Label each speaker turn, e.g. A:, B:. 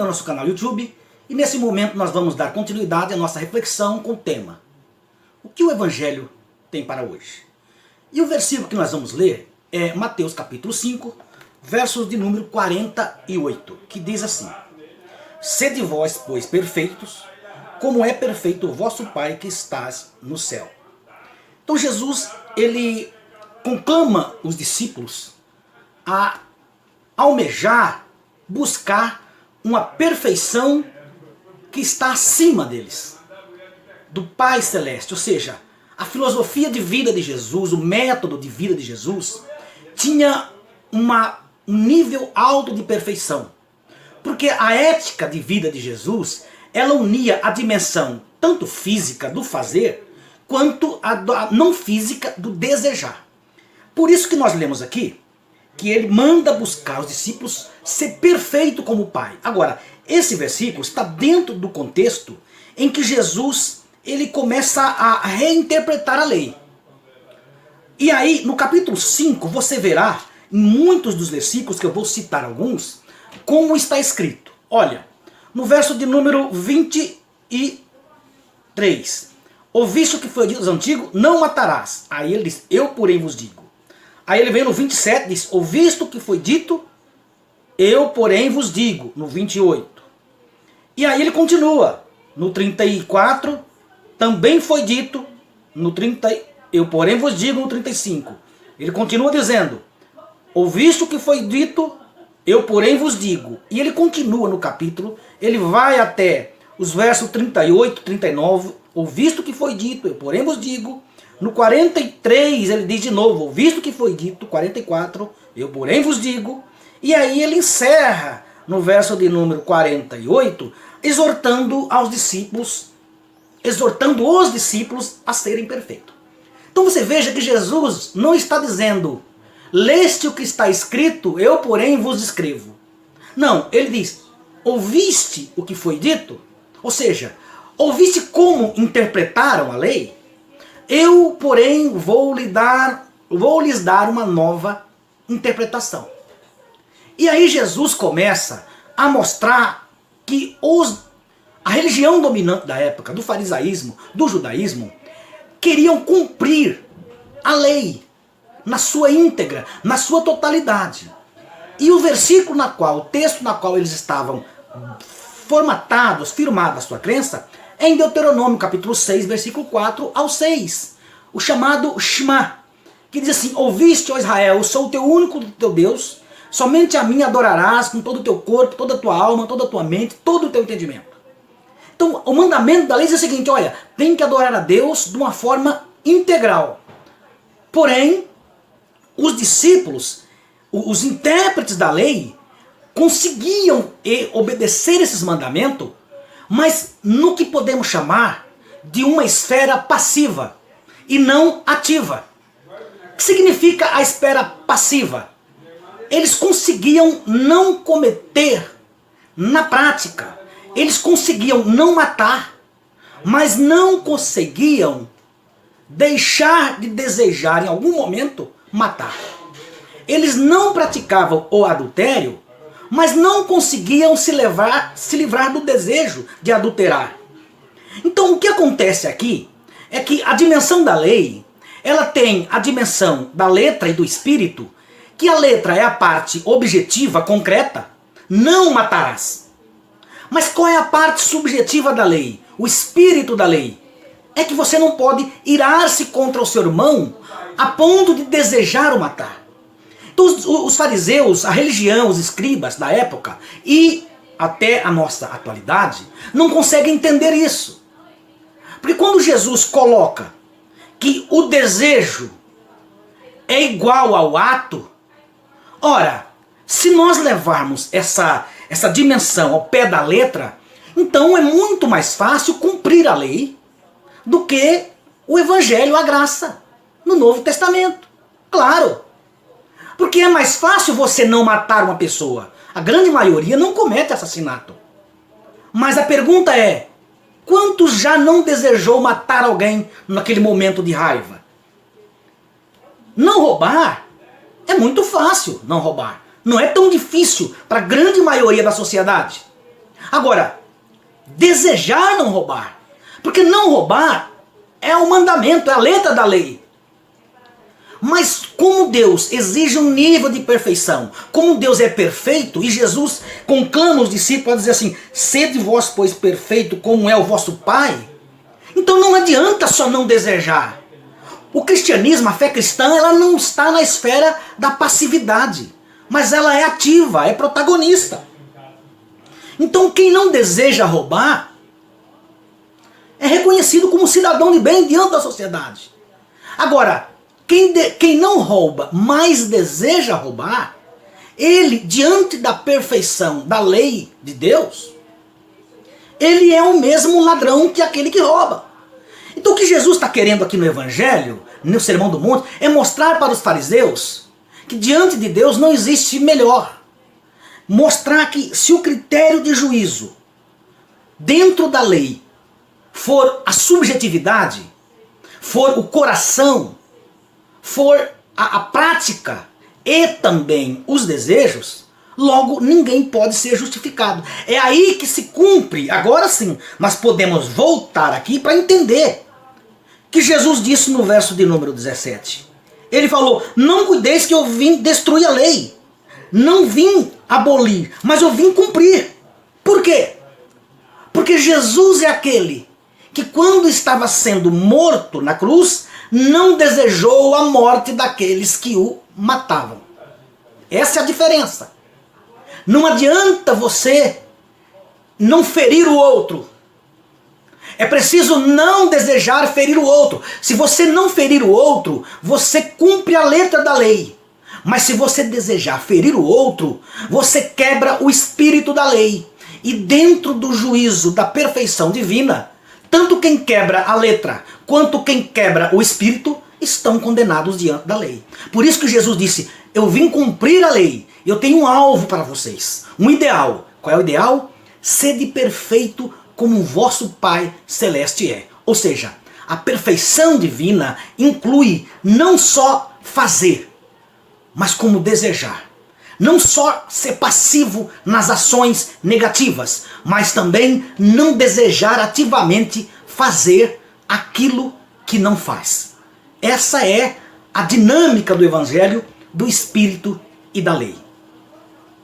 A: ao nosso canal YouTube e nesse momento nós vamos dar continuidade à nossa reflexão com o tema: o que o Evangelho tem para hoje? E o versículo que nós vamos ler é Mateus capítulo 5, versos de número 48, que diz assim: Sede vós, pois, perfeitos, como é perfeito o vosso Pai que estás no céu. Então Jesus, ele conclama os discípulos a almejar, buscar uma perfeição que está acima deles, do Pai Celeste. Ou seja, a filosofia de vida de Jesus, o método de vida de Jesus, tinha um nível alto de perfeição. Porque a ética de vida de Jesus, ela unia a dimensão tanto física do fazer, quanto a não física do desejar. Por isso que nós lemos aqui, que ele manda buscar os discípulos ser perfeito como o Pai. Agora, esse versículo está dentro do contexto em que Jesus ele começa a reinterpretar a lei. E aí, no capítulo 5, você verá, em muitos dos versículos, que eu vou citar alguns, como está escrito. Olha, no verso de número 23, ouviste o que foi dito aos antigos, não matarás. Aí ele diz, eu porém vos digo. Aí ele vem no 27 e diz, ouviste o que foi dito, eu porém vos digo, no 28. E aí ele continua, no 34, também foi dito, no 30, eu porém vos digo, no 35. Ele continua dizendo, ouviste o que foi dito, eu porém vos digo. E ele continua no capítulo, ele vai até os versos 38, 39, ouviste o que foi dito, eu porém vos digo. No 43 ele diz de novo, ouviste o que foi dito, 44, eu porém vos digo. E aí ele encerra no verso de número 48, exortando os discípulos a serem perfeitos. Então você veja que Jesus não está dizendo, leste o que está escrito, eu porém vos escrevo. Não, ele diz, ouviste o que foi dito? Ou seja, ouviste como interpretaram a lei? Eu, porém, vou lhes dar uma nova interpretação. E aí Jesus começa a mostrar que a religião dominante da época, do farisaísmo, do judaísmo, queriam cumprir a lei na sua íntegra, na sua totalidade. E o versículo o texto na qual eles estavam firmados a sua crença, é em Deuteronômio capítulo 6, versículo 4 ao 6. O chamado Shema, que diz assim, ouviste, ó Israel, eu sou o teu único teu Deus, somente a mim adorarás com todo o teu corpo, toda a tua alma, toda a tua mente, todo o teu entendimento. Então, o mandamento da lei diz o seguinte, olha, tem que adorar a Deus de uma forma integral. Porém, os discípulos, os intérpretes da lei, conseguiam obedecer esses mandamentos, mas no que podemos chamar de uma esfera passiva e não ativa. O que significa a esfera passiva? Eles conseguiam não cometer na prática, eles conseguiam não matar, mas não conseguiam deixar de desejar em algum momento matar. Eles não praticavam o adultério, mas não conseguiam se livrar do desejo de adulterar. Então o que acontece aqui é que a dimensão da lei, ela tem a dimensão da letra e do espírito, que a letra é a parte objetiva, concreta, não matarás. Mas qual é a parte subjetiva da lei? O espírito da lei é que você não pode irar-se contra o seu irmão a ponto de desejar o matar. Então os fariseus, a religião, os escribas da época e até a nossa atualidade não conseguem entender isso. Porque quando Jesus coloca que o desejo é igual ao ato, ora, se nós levarmos essa dimensão ao pé da letra, então é muito mais fácil cumprir a lei do que o Evangelho, a graça, no Novo Testamento. Claro. Porque é mais fácil você não matar uma pessoa. A grande maioria não comete assassinato. Mas a pergunta é, quantos já não desejou matar alguém naquele momento de raiva? Não roubar é muito fácil, não roubar. Não é tão difícil para a grande maioria da sociedade. Agora, desejar não roubar. Porque não roubar é o mandamento, é a letra da lei. Mas como Deus exige um nível de perfeição, como Deus é perfeito, e Jesus conclama os discípulos a dizer assim, sede vós, pois, perfeito, como é o vosso Pai, então não adianta só não desejar. O cristianismo, a fé cristã, ela não está na esfera da passividade, mas ela é ativa, é protagonista. Então quem não deseja roubar é reconhecido como cidadão de bem diante da sociedade. Agora, quem não rouba, mas deseja roubar, ele, diante da perfeição da lei de Deus, ele é o mesmo ladrão que aquele que rouba. Então o que Jesus está querendo aqui no Evangelho, no Sermão do Monte, é mostrar para os fariseus que diante de Deus não existe melhor. Mostrar que se o critério de juízo dentro da lei for a subjetividade, for o coração, for a prática e também os desejos, logo ninguém pode ser justificado. É aí que se cumpre, agora sim, nós podemos voltar aqui para entender que Jesus disse no verso de número 17. Ele falou, não cuideis que eu vim destruir a lei. Não vim abolir, mas eu vim cumprir. Por quê? Porque Jesus é aquele que quando estava sendo morto na cruz, não desejou a morte daqueles que o matavam. Essa é a diferença. Não adianta você não ferir o outro. É preciso não desejar ferir o outro. Se você não ferir o outro, você cumpre a letra da lei. Mas se você desejar ferir o outro, você quebra o espírito da lei. E dentro do juízo da perfeição divina, tanto quem quebra a letra quanto quem quebra o espírito estão condenados diante da lei. Por isso que Jesus disse, eu vim cumprir a lei. Eu tenho um alvo para vocês, um ideal. Qual é o ideal? Sede perfeito como o vosso Pai Celeste é. Ou seja, a perfeição divina inclui não só fazer, mas como desejar. Não só ser passivo nas ações negativas, mas também não desejar ativamente fazer aquilo que não faz. Essa é a dinâmica do Evangelho, do Espírito e da lei.